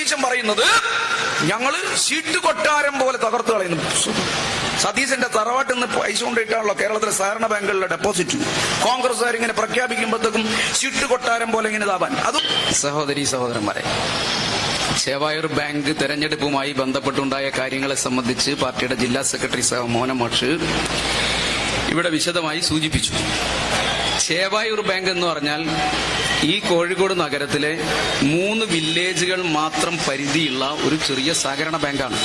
സതീശൻ പറയുന്നത് ഞങ്ങള് സീറ്റ് കൊട്ടാരം പോലെ തകർത്ത് കളയുന്നു. സതീശന്റെ തറവാട്ടിൽ നിന്ന് പൈസ കൊണ്ടിട്ടാണല്ലോ കേരളത്തിലെ സഹകരണ ബാങ്കുകളുടെ ഡെപ്പോസിറ്റ്. കോൺഗ്രസ്സുകാർ ഇങ്ങനെ പ്രഖ്യാപിക്കുമ്പോഴത്തേക്കും സീറ്റ് കൊട്ടാരം പോലെ ഇങ്ങനെ ഇതാവാൻ. അതും സഹോദരന്മാരെ, ചേവായൂർ ബാങ്ക് തെരഞ്ഞെടുപ്പുമായി ബന്ധപ്പെട്ടുണ്ടായ കാര്യങ്ങളെ സംബന്ധിച്ച് പാർട്ടിയുടെ ജില്ലാ സെക്രട്ടറി മോഹൻ മാഷ് ഇവിടെ വിശദമായി സൂചിപ്പിച്ചു. ചേവായൂർ ബാങ്ക് എന്ന് പറഞ്ഞാൽ ഈ കോഴിക്കോട് നഗരത്തിലെ 3 വില്ലേജുകൾ മാത്രം പരിധിയുള്ള ഒരു ചെറിയ സഹകരണ ബാങ്കാണ്.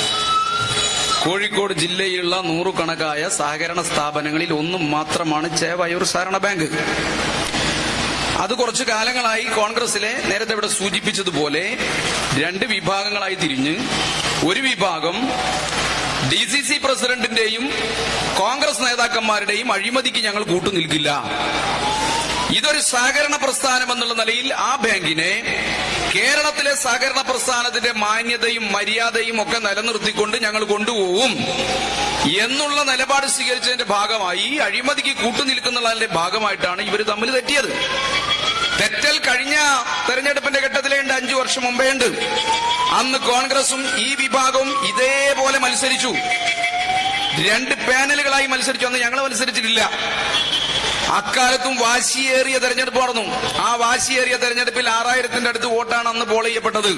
കോഴിക്കോട് ജില്ലയിലുള്ള 100 കണക്കായ സഹകരണ സ്ഥാപനങ്ങളിൽ ഒന്നും മാത്രമാണ് ചേവായൂർ സഹകരണ ബാങ്ക്. അത് കുറച്ചു കാലങ്ങളായി കോൺഗ്രസിലെ നേരത്തെ ഇവിടെ സൂചിപ്പിച്ചതുപോലെ 2 വിഭാഗങ്ങളായി തിരിഞ്ഞ്, ഒരു വിഭാഗം DCC പ്രസിഡന്റിന്റെയും കോൺഗ്രസ് നേതാക്കന്മാരുടെയും അഴിമതിക്ക് ഞങ്ങൾ കൂട്ടുനിൽക്കില്ല, ഇതൊരു സഹകരണ പ്രസ്ഥാനം എന്നുള്ള നിലയിൽ ആ ബാങ്കിനെ കേരളത്തിലെ സഹകരണ പ്രസ്ഥാനത്തിന്റെ മാന്യതയും മര്യാദയും ഒക്കെ നിലനിർത്തിക്കൊണ്ട് ഞങ്ങൾ കൊണ്ടുപോകും എന്നുള്ള നിലപാട് സ്വീകരിച്ചതിന്റെ ഭാഗമായി അഴിമതിക്ക് കൂട്ടുനിൽക്കുന്നതിന്റെ ഭാഗമായിട്ടാണ് ഇവർ തമ്മിൽ തെറ്റിയത്. തെറ്റൽ കഴിഞ്ഞ തെരഞ്ഞെടുപ്പിന്റെ ഘട്ടത്തിലേണ്ട് 5 വർഷം മുമ്പേ ഉണ്ട്. അന്ന് കോൺഗ്രസും ഈ വിഭാഗവും ഇതേപോലെ മത്സരിച്ചു. 2 പാനലുകളായി മത്സരിച്ചു. അന്ന് ഞങ്ങൾ മത്സരിച്ചിട്ടില്ല. അക്കാലത്തും വാശിയേറിയ തെരഞ്ഞെടുപ്പ് നടന്നു. ആ വാശിയേറിയ തെരഞ്ഞെടുപ്പിൽ 6000ന്റെ അടുത്ത് വോട്ടാണ് അന്ന് പോൾ ചെയ്യപ്പെട്ടത്.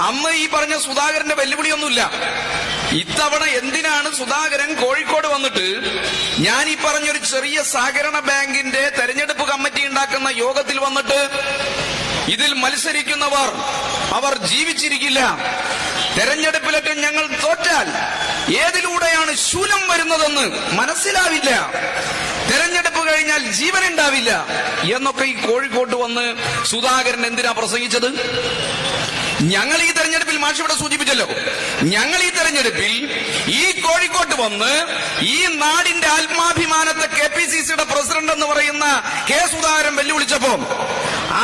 അന്ന് ഈ പറഞ്ഞ സുധാകരന്റെ വെല്ലുവിളിയൊന്നുമില്ല. ഇത്തവണ എന്തിനാണ് സുധാകരൻ കോഴിക്കോട് വന്നിട്ട് ഞാൻ ഈ പറഞ്ഞൊരു ചെറിയ സഹകരണ ബാങ്കിന്റെ തെരഞ്ഞെടുപ്പ് കമ്മിറ്റി ഉണ്ടാക്കുന്ന യോഗത്തിൽ വന്നിട്ട് ഇതിൽ മത്സരിക്കുന്നവർ അവർ ജീവിച്ചിരിക്കില്ല, തെരഞ്ഞെടുപ്പിലൊക്കെ ഞങ്ങൾ തോറ്റാൽ ഏതിലൂടെയാണ് ശൂലം വരുന്നതെന്ന് മനസ്സിലാവില്ല, തെരഞ്ഞെടുപ്പ് കഴിഞ്ഞാൽ ജീവനുണ്ടാവില്ല എന്നൊക്കെ ഈ കോഴിക്കോട്ട് വന്ന് സുധാകരൻ എന്തിനാ പ്രസംഗിച്ചത്? ഞങ്ങൾ ഈ തെരഞ്ഞെടുപ്പിൽ മാഷ് ഇവിടെ സൂചിപ്പിച്ചല്ലോ, ഞങ്ങൾ ഈ തെരഞ്ഞെടുപ്പിൽ ഈ കോഴിക്കോട്ട് വന്ന് ഈ നാടിന്റെ ആത്മാഭിമാനത്തെ KPCCയുടെ പ്രസിഡന്റ് എന്ന് പറയുന്ന കെ സുധാകരൻ വെല്ലുവിളിച്ചപ്പോ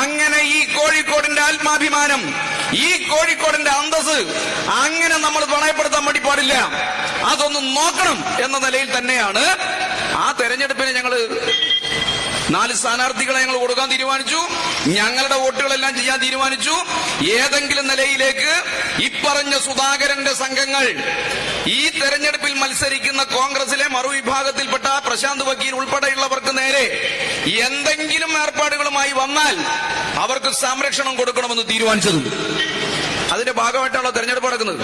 അങ്ങനെ ഈ കോഴിക്കോടിന്റെ ആത്മാഭിമാനം, ഈ കോഴിക്കോടിന്റെ അന്തസ് അങ്ങനെ നമ്മൾ പണയപ്പെടുത്താൻ വേണ്ടി പാടില്ല, അതൊന്ന് നോക്കണം എന്ന നിലയിൽ തന്നെയാണ് ആ തെരഞ്ഞെടുപ്പിനെ ഞങ്ങള് 4 സ്ഥാനാർത്ഥികളെ ഞങ്ങൾ കൊടുക്കാൻ തീരുമാനിച്ചു. ഞങ്ങളുടെ വോട്ടുകളെല്ലാം ചെയ്യാൻ തീരുമാനിച്ചു. ഏതെങ്കിലും നിലയിലേക്ക് ഇപ്പറഞ്ഞ സുധാകരന്റെ സംഘങ്ങൾ ഈ തെരഞ്ഞെടുപ്പിൽ മത്സരിക്കുന്ന കോൺഗ്രസിലെ മറുവിഭാഗത്തിൽപ്പെട്ട പ്രശാന്ത് വക്കീൽ ഉൾപ്പെടെയുള്ളവർക്ക് നേരെ എന്തെങ്കിലും ഏർപ്പാടുകളുമായി വന്നാൽ അവർക്ക് സംരക്ഷണം കൊടുക്കണമെന്ന് തീരുമാനിച്ചത്. അതിന്റെ ഭാഗമായിട്ടാണല്ലോ തെരഞ്ഞെടുപ്പ് നടക്കുന്നത്.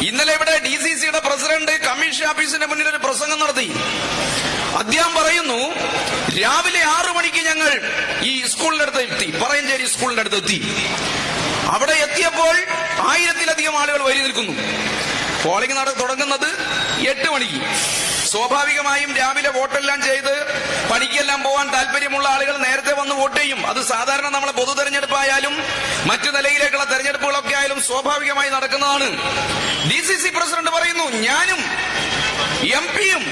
ഇന്നലെ ഇവിടെ DCCയുടെ പ്രസിഡന്റ് കമ്മീഷൻ ഓഫീസിന്റെ മുന്നിൽ ഒരു പ്രസംഗം നടത്തി. അദ്ദേഹം പറയുന്നു, രാവിലെ 6 മണിക്ക് ഞങ്ങൾ ഈ സ്കൂളിന്റെ അടുത്ത് എത്തി, പറയഞ്ചേരി സ്കൂളിന്റെ അടുത്ത് എത്തി. അവിടെ എത്തിയപ്പോൾ 1000-ലധികം ആളുകൾ വരി നിൽക്കുന്നു. പോളിംഗ് തുടങ്ങുന്നത് 8 മണിക്ക്. സ്വാഭാവികമായും രാവിലെ വോട്ടെല്ലാം ചെയ്ത് പണിക്കെല്ലാം പോകാൻ താല്പര്യമുള്ള ആളുകൾ നേരത്തെ വന്ന് വോട്ട് ചെയ്യും. അത് സാധാരണ നമ്മളെ പൊതു തെരഞ്ഞെടുപ്പായാലും മറ്റു നിലയിലേക്കുള്ള തെരഞ്ഞെടുപ്പുകളൊക്കെ ആയാലും സ്വാഭാവികമായി നടക്കുന്നതാണ്. DCC പ്രസിഡന്റ് പറയുന്നു, ഞാനും MP-യും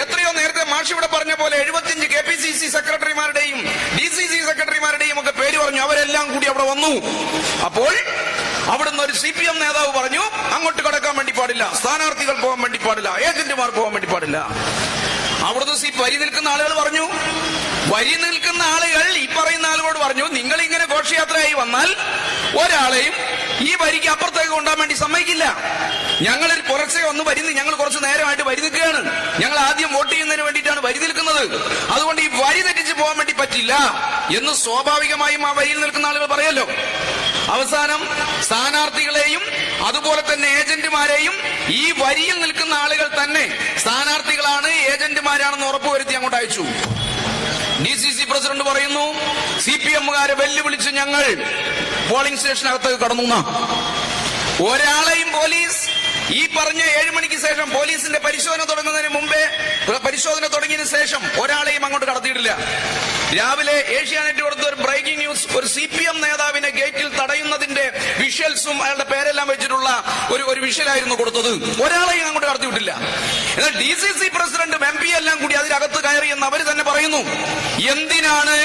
എത്രയോ നേരത്തെ മാഷ് ഇവിടെ പറഞ്ഞ പോലെ 75 KPCC സെക്രട്ടറിമാരുടെയും DCC സെക്രട്ടറിമാരുടെയും ഒക്കെ പേര് പറഞ്ഞു. അവരെല്ലാം കൂടി അവിടെ വന്നു. അപ്പോൾ അവിടുന്ന് ഒരു CPM നേതാവ് പറഞ്ഞു, അങ്ങോട്ട് കടക്കാൻ വേണ്ടി പാടില്ല, സ്ഥാനാർത്ഥികൾ പോകാൻ വേണ്ടി പാടില്ല, ഏജന്റുമാർ പോകാൻ വേണ്ടി പാടില്ല. അവിടുന്ന് വരി നിൽക്കുന്ന ആളുകൾ പറഞ്ഞു, വരി നിൽക്കുന്ന ആളുകൾ ഈ പറയുന്ന ആളുകളോട് പറഞ്ഞു, നിങ്ങൾ ഇങ്ങനെ ഘോഷയാത്രയായി വന്നാൽ ഒരാളെയും ഈ വരിക്ക് അപ്പുറത്തേക്ക് കൊണ്ടുപോകാൻ വേണ്ടി സമ്മതിക്കില്ല. ഞങ്ങൾ പുറത്തെ ഒന്ന് ഞങ്ങൾ കുറച്ച് നേരമായിട്ട് വരി നിൽക്കുകയാണ്, ഞങ്ങൾ ആദ്യം വോട്ട് ചെയ്യുന്നതിന് വേണ്ടിയിട്ടാണ് വരി നിൽക്കുന്നത്, അതുകൊണ്ട് ഈ വരി തെറ്റിച്ച് പോകാൻ വേണ്ടി പറ്റില്ല എന്ന് സ്വാഭാവികമായും ആ വരിയിൽ നിൽക്കുന്ന ആളുകൾ പറയല്ലോ. അവസാനം സ്ഥാനാർത്ഥികളെയും അതുപോലെ തന്നെ ഏജന്റുമാരെയും ഈ വരിയിൽ നിൽക്കുന്ന ആളുകൾ തന്നെ സ്ഥാനാർത്ഥികളാണ്, ഏജന്റുമാരാണെന്ന് ഉറപ്പുവരുത്തി അങ്ങോട്ട് അയച്ചു. DCC പ്രസിഡന്റ് പറയുന്നു, CPM-കാരെ വെല്ലുവിളിച്ച് ഞങ്ങൾ പോളിംഗ് സ്റ്റേഷനകത്തേക്ക് കടന്നു. ഒരാളെയും പോലീസ് ഈ പറഞ്ഞ 7 മണിക്ക് ശേഷം പോലീസിന്റെ പരിശോധന തുടങ്ങുന്നതിന് മുമ്പേ, പരിശോധന തുടങ്ങിയതിനു ശേഷം ഒരാളെയും അങ്ങോട്ട് കടത്തിയിട്ടില്ല. രാവിലെ ഏഷ്യാനെറ്റ് കൊടുത്ത ഒരു ബ്രേക്കിംഗ് ന്യൂസ്, ഒരു CPM നേതാവിനെ ഗേറ്റിൽ തടയുന്നതിന്റെ വിഷ്വൽസും അയാളുടെ പേരെല്ലാം വെച്ചിട്ടുള്ള ഒരു വിഷ്വലായിരുന്നു കൊടുത്തത്. ഒരാളെയും അങ്ങോട്ട് കടത്തിവിട്ടില്ല. എന്നാൽ DCC പ്രസിഡന്റും MP എല്ലാം കൂടി അതിനകത്ത് കയറി എന്ന് അവർ തന്നെ പറയുന്നു. എന്തിനാണ്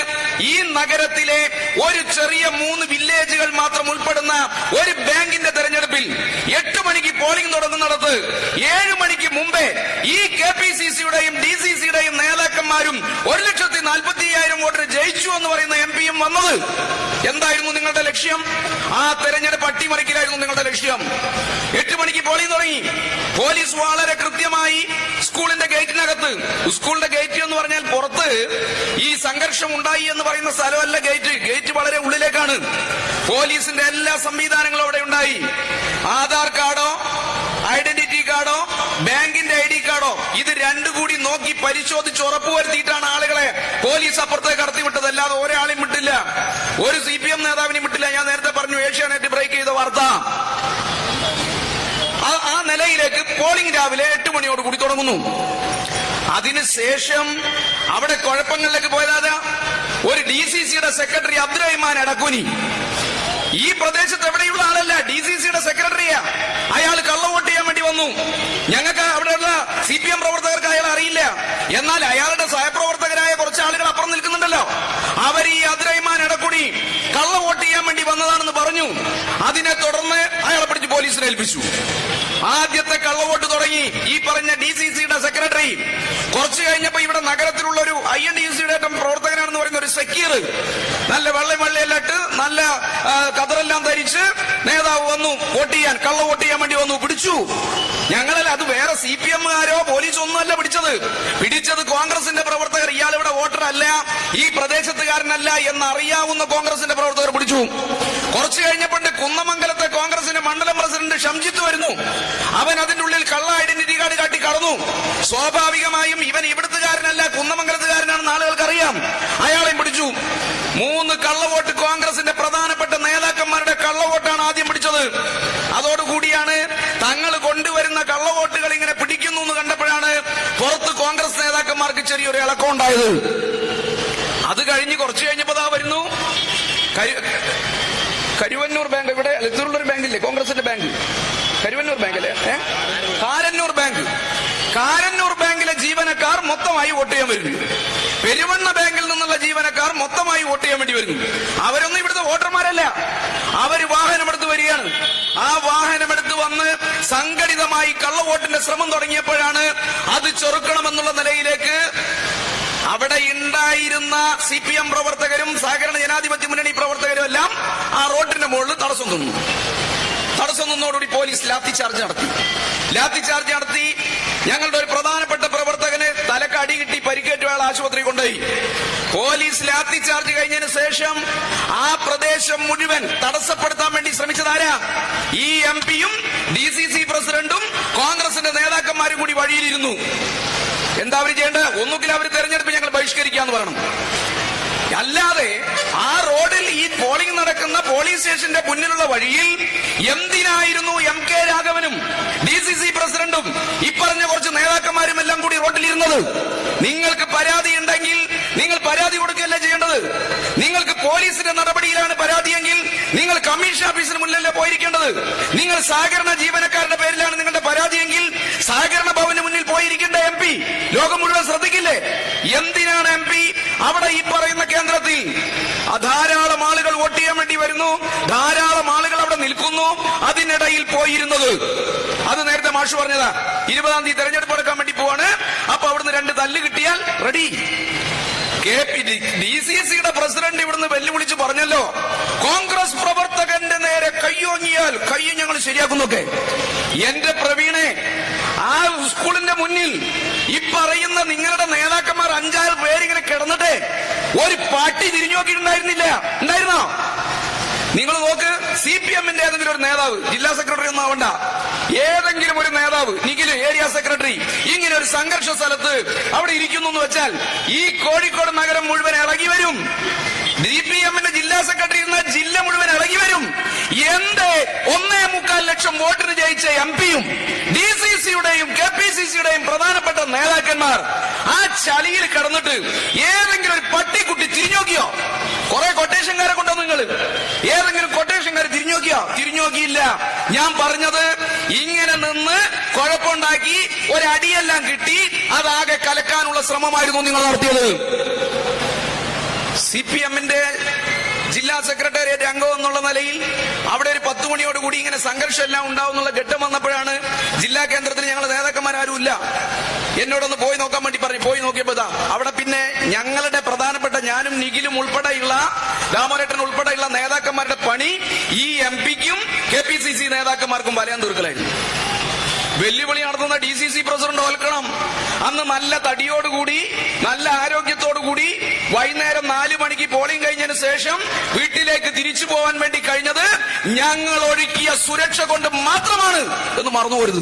ഈ നഗരത്തിലെ ഒരു ചെറിയ 3 വില്ലേജുകൾ മാത്രം ഉൾപ്പെടുന്ന ഒരു ബാങ്കിന്റെ തെരഞ്ഞെടുപ്പിൽ 8 മണിക്ക് പോളിംഗ് തുടങ്ങുന്നിടത്ത് 7 മണിക്ക് മുമ്പേ ഈ KPCCയുടെയും DCCയുടെയും നേതാക്കന്മാരും 1,45,000 വോട്ടിന് ജയിച്ചു എന്ന് പറയുന്ന MP-യും വന്നത്? എന്തായിരുന്നു നിങ്ങളുടെ ലക്ഷ്യം? ആ തെരഞ്ഞെടുപ്പ് അട്ടിമറിക്കലായിരുന്നു നിങ്ങളുടെ ലക്ഷ്യം. 8 മണിക്ക് പോളിംഗ് തുടങ്ങി. പോലീസ് വളരെ കൃത്യമായി സ്കൂളിന്റെ ഗേറ്റിനകത്ത്, സ്കൂളിന്റെ ഗേറ്റ് എന്ന് പറഞ്ഞാൽ പുറത്ത് ഈ സംഘർഷം ഉണ്ടായി എന്ന് പറയുന്ന സ്ഥലമല്ല ഗേറ്റ് വളരെ ഉള്ളിലേക്കാണ്. പോലീസിന്റെ എല്ലാ സംവിധാനങ്ങളും അവിടെ ഉണ്ടായി. ആധാർ കാർഡോ ഐഡന്റിറ്റി കാർഡോ ബാങ്കിന്റെ ID കാർഡോ ഇത് രണ്ടു കൂടി നോക്കി പരിശോധിച്ച് ഉറപ്പുവരുത്തിയിട്ടാണ് ആളുകളെ പോലീസ് അപ്പുറത്തേക്ക് കടത്തിവിട്ടത്. അല്ലാതെ ഒരാളെയും വിട്ടില്ല, ഒരു CPM നേതാവിനെയും വിട്ടില്ല. ഞാൻ നേരത്തെ പറഞ്ഞു, ഏഷ്യാനെറ്റ് ബ്രേക്ക് ചെയ്ത വാർത്ത. ആ നിലയിലേക്ക് പോളിംഗ് രാവിലെ 8 മണിയോടുകൂടി തുടങ്ങുന്നു. അതിനുശേഷം അവിടെ കുഴപ്പങ്ങളിലേക്ക് പോയതാ ഒരു DCCയുടെ സെക്രട്ടറി അബ്ദുറഹിമാൻ എടക്കുനി. ഈ പ്രദേശത്ത് എവിടെയുള്ള ആളല്ല, DCCയുടെ സെക്രട്ടറിയാ. അയാൾ കള്ളവോട്ട് ചെയ്യാൻ വേണ്ടി വന്നു. ഞങ്ങൾക്ക് അവിടെയുള്ള CPM പ്രവർത്തകർക്ക് അയാൾ അറിയില്ല. എന്നാൽ അയാളുടെ സഹപ്രവർത്തകരായ കുറച്ച് ആളുകൾ അപ്പുറം നിൽക്കുന്നുണ്ടല്ലോ, അവർ ഈ അബ്ദുറഹിമാൻ എടക്കുനി കള്ളവോട്ട് ചെയ്യാൻ വേണ്ടി വന്നതാണെന്ന് പറഞ്ഞു. അതിനെ തുടർന്ന് അയാളെ പിടിച്ച് പോലീസിനെ ഏൽപ്പിച്ചു. ആദ്യത്തെ കള്ളവോട്ട് തുടങ്ങി ഈ പറഞ്ഞ DCCയുടെ സെക്രട്ടറി. കുറച്ചു കഴിഞ്ഞപ്പോ ഇവിടെ നഗരത്തിലുള്ള ഒരു INDC-യുടെ പ്രവർത്തകനാണെന്ന് പറയുന്ന ഒരു സക്കീർ, നല്ല വെള്ളയെല്ലാം ഇട്ട് നല്ല കതറെല്ലാം ധരിച്ച് നേതാവ് വന്നു വോട്ട് ചെയ്യാൻ, കള്ളവോട്ട് ചെയ്യാൻ വേണ്ടി വന്നു. പിടിച്ചു. ഞങ്ങളല്ല, അത് വേറെ CPM-കാരോ പോലീസ് ഒന്നുമല്ല പിടിച്ചത് കോൺഗ്രസിന്റെ പ്രവർത്തകർ. ഇയാളിവിടെ വോട്ടർ അല്ല, ഈ പ്രദേശത്തുകാരനല്ല എന്നറിയാവുന്ന കോൺഗ്രസിന്റെ പ്രവർത്തകർ പിടിച്ചു. കുറച്ചു കഴിഞ്ഞപ്പോണ്ട് കുന്നമംഗലത്തെ കോൺഗ്രസിന്റെ മണ്ഡലം പ്രസിഡന്റ് ഷംജിത്ത് വരുന്നു. അവൻ അതിന്റെ ഉള്ളിൽ കള്ള ഐഡന്റിറ്റി കാർഡ് കാട്ടി കടന്നു. സ്വാഭാവികമായും ഇവൻ ഇവിടുത്തുകാരനല്ല, കുന്നമംഗലത്തുകാരനാണെന്ന് ആളുകൾക്ക് അറിയാം. അയാളെയും പിടിച്ചു. 3 കള്ളവോട്ട് കോൺഗ്രസിന്റെ പ്രധാനപ്പെട്ട നേതാക്കന്മാരുടെ കള്ളവോട്ടാണ് ആദ്യം പിടിച്ചത്. അതോടുകൂടിയാണ് തങ്ങൾ കൊണ്ടുവരുന്ന കള്ളവോട്ടുകൾ ഇങ്ങനെ പിടിക്കുന്നു എന്ന് കണ്ടപ്പോഴാണ് പുറത്ത് കോൺഗ്രസ് നേതാക്കന്മാർക്ക് ചെറിയൊരു ഇളക്കം ഉണ്ടായത്. അത് കഴിഞ്ഞ് കുറച്ചു കഴിഞ്ഞപ്പോ വരുന്നു കരുവന്നൂർ ബാങ്ക്. ഇവിടെ എലത്തൂരുള്ളൊരു ബാങ്കില്ലേ, കോൺഗ്രസിന്റെ ബാങ്ക്, കരുവന്നൂർ ബാങ്കല്ലേ, കാരന്നൂർ ബാങ്കിലെ ജീവനക്കാർ മൊത്തമായി വോട്ട് ചെയ്യാൻ വരുന്നു. പെരുവണ്ണ ബാങ്കിൽ നിന്നുള്ള ജീവനക്കാർ മൊത്തമായി വോട്ട് ചെയ്യാൻ വേണ്ടി വരുന്നു. അവരൊന്നും ഇവിടുത്തെ വോട്ടർമാരല്ല, അവര് വാഹനമെടുത്ത് വരികയാണ്. ആ വാഹനമെടുത്ത് വന്ന് സംഘടിതമായി കള്ളവോട്ടിന്റെ ശ്രമം തുടങ്ങിയപ്പോഴാണ് അത് ചെറുക്കണമെന്നുള്ള നിലയിലേക്ക് അവിടെ ഉണ്ടായിരുന്ന CPM പ്രവർത്തകരും സഹകരണ ജനാധിപത്യ മുന്നണി പ്രവർത്തകരും എല്ലാം ആ റോഡിന്റെ മുകളിൽ തടസ്സം നിന്നോടുകൂടി പോലീസ് ലാത്തിചാർജ് നടത്തി. ഞങ്ങളുടെ ഒരു പ്രധാനപ്പെട്ട പ്രവർത്തകന് തലക്ക് അടി കിട്ടി പരിക്കേറ്റ അയാൾ ആശുപത്രി കൊണ്ടുപോയി. പോലീസ് ലാത്തിചാർജ് കഴിഞ്ഞതിന് ശേഷം ആ പ്രദേശം മുഴുവൻ തടസ്സപ്പെടുത്താൻ വേണ്ടി ശ്രമിച്ചതാരാ? ഈ MP-യും DCC പ്രസിഡന്റും കോൺഗ്രസിന്റെ നേതാക്കന്മാരും കൂടി വഴിയിലിരുന്നു. എന്താ അവർ ചെയ്യേണ്ടത്? ഒന്നുകിൽ അവർ തെരഞ്ഞെടുപ്പ് ഞങ്ങൾ ബഹിഷ്കരിക്കാന്ന് പറയണം. അല്ലാതെ ആ റോഡിൽ ഈ പോളിംഗ് നടക്കുന്ന പോലീസ് സ്റ്റേഷന്റെ മുന്നിലുള്ള വഴിയിൽ എന്തിനായിരുന്നു MK രാഘവനും DCC പ്രസിഡന്റും ഇപ്പറഞ്ഞ കുറച്ച് നേതാക്കന്മാരും എല്ലാം കൂടി റോഡിലിരുന്നത്? നിങ്ങൾക്ക് പരാതി ഉണ്ടെങ്കിൽ നിങ്ങൾ പരാതി കൊടുക്കുകയല്ല ചെയ്യേണ്ടത്. നിങ്ങൾക്ക് പോലീസിന്റെ നടപടിയിലാണ് പരാതിയെങ്കിൽ നിങ്ങൾ കമ്മീഷൻ ഓഫീസിന് മുന്നിലല്ലേ പോയിരിക്കേണ്ടത്. നിങ്ങൾ സഹകരണ ജീവനക്കാരുടെ പേരിലാണ് നിങ്ങളുടെ പരാതിയെങ്കിൽ സഹകരണ ഭവന് മുന്നിൽ പോയിരിക്കേണ്ട MP ലോകം മുഴുവൻ ശ്രദ്ധിക്കില്ലേ? എന്തിനാണ് MP അവിടെ ഈ പറയുന്ന കേന്ദ്രത്തിൽ ധാരാളം ആളുകൾ വോട്ട് ചെയ്യാൻ വേണ്ടി വരുന്നു, ധാരാളം ആളുകൾ അവിടെ നിൽക്കുന്നു, അതിനിടയിൽ പോയിരുന്നത്? അത് നേരത്തെ മാഷ് പറഞ്ഞതാ. 20-ാം തീയതി തെരഞ്ഞെടുപ്പ് എടുക്കാൻ വേണ്ടി പോവാണ്. അപ്പൊ അവിടുന്ന് 2 തല്ല് കിട്ടിയാൽ റെഡി. DCCയുടെ പ്രസിഡന്റ് ഇവിടുന്ന് വെല്ലുവിളിച്ച് പറഞ്ഞല്ലോ, കോൺഗ്രസ് പ്രവർത്തകന്റെ നേരെ കയ്യോങ്ങിയാൽ കൈ ഞങ്ങൾ ശരിയാക്കുന്നൊക്കെ. എന്റെ പ്രവീണെ, ആ സ്കൂളിന്റെ മുന്നിൽ ഈ പറയുന്ന നിങ്ങളുടെ നേതാക്കന്മാർ 5-6 പേരിങ്ങനെ കിടന്നിട്ട് ഒരു പാട്ടി തിരിഞ്ഞു നോക്കിയിട്ടുണ്ടായിരുന്നില്ല? ഉണ്ടായിരുന്നോ? നിങ്ങൾ നോക്ക്, CPM-ന്റെ ഏതെങ്കിലും ഒരു നേതാവ്, ജില്ലാ സെക്രട്ടറി ഒന്നും ആവണ്ട, ഏതെങ്കിലും ഒരു നേതാവ്, നിഖിൽ ഏരിയ സെക്രട്ടറി ഇങ്ങനെ ഒരു സംഘർഷ സ്ഥലത്ത് അവിടെ ഇരിക്കുന്നു എന്ന് വെച്ചാൽ ഈ കോഴിക്കോട് നഗരം മുഴുവൻ ഇളകി വരും. DPM-ന്റെ ജില്ലാ സെക്രട്ടറി ഇരുന്ന ജില്ല മുഴുവൻ ഇളകി വരും. എന്റെ 1.25 ലക്ഷം വോട്ടിന് ജയിച്ച MP-യും DCC-യുടെയും KPCC-യുടെയും പ്രധാനപ്പെട്ട നേതാക്കന്മാർ ആ ചളിയിൽ കിടന്നിട്ട് ഏതെങ്കിലും ഒരു പട്ടിക്കുട്ടി തിരിഞ്ഞോക്കിയോ? കുറെ കൊട്ടേഷൻകാരെ കൊണ്ടോ നിങ്ങൾ? ഏതെങ്കിലും കൊട്ടേഷൻകാർ തിരിഞ്ഞോക്കിയില്ല. ഞാൻ പറഞ്ഞത് ഇങ്ങനെ നിന്ന് കുഴപ്പമുണ്ടാക്കി ഒരടിയെല്ലാം കിട്ടി അതാകെ കലക്കാനുള്ള ശ്രമമായിരുന്നു നിങ്ങൾ നടത്തിയത്. CPM-ന്റെ ജില്ലാ സെക്രട്ടേറിയറ്റ് അംഗം എന്നുള്ള നിലയിൽ അവിടെ ഒരു 10 മണിയോടുകൂടി ഇങ്ങനെ സംഘർഷം എല്ലാം ഉണ്ടാവുന്നുള്ള ഘട്ടം വന്നപ്പോഴാണ് ജില്ലാ കേന്ദ്രത്തിൽ ഞങ്ങൾ നേതാക്കന്മാരാരുമില്ല. എന്നോടൊന്ന് പോയി നോക്കാൻ വേണ്ടി പറഞ്ഞു. പോയി നോക്കിയപ്പോ അവിടെ പിന്നെ ഞങ്ങളുടെ പ്രധാനപ്പെട്ട ഞാനും നിഖിലും ഉൾപ്പെടെയുള്ള രാമോരേട്ടൻ ഉൾപ്പെടെയുള്ള നേതാക്കന്മാരുടെ പണി ഈ MP-ക്കും KPCC നേതാക്കന്മാർക്കും വലയം തീർക്കലായിരുന്നു. വെല്ലുവിളി നടത്തുന്ന DCC പ്രസിഡന്റ് ഓൽക്കണം അന്ന് നല്ല തടിയോടുകൂടി നല്ല ആരോഗ്യത്തോടുകൂടി വൈകുന്നേരം 4 മണിക്ക് പോളിംഗ് കഴിഞ്ഞതിന് ശേഷം വീട്ടിലേക്ക് തിരിച്ചു പോകാൻ വേണ്ടി കഴിഞ്ഞത് ഞങ്ങൾ ഒരുക്കിയ സുരക്ഷ കൊണ്ട് മാത്രമാണ് എന്ന് മറന്നുപോരുത്.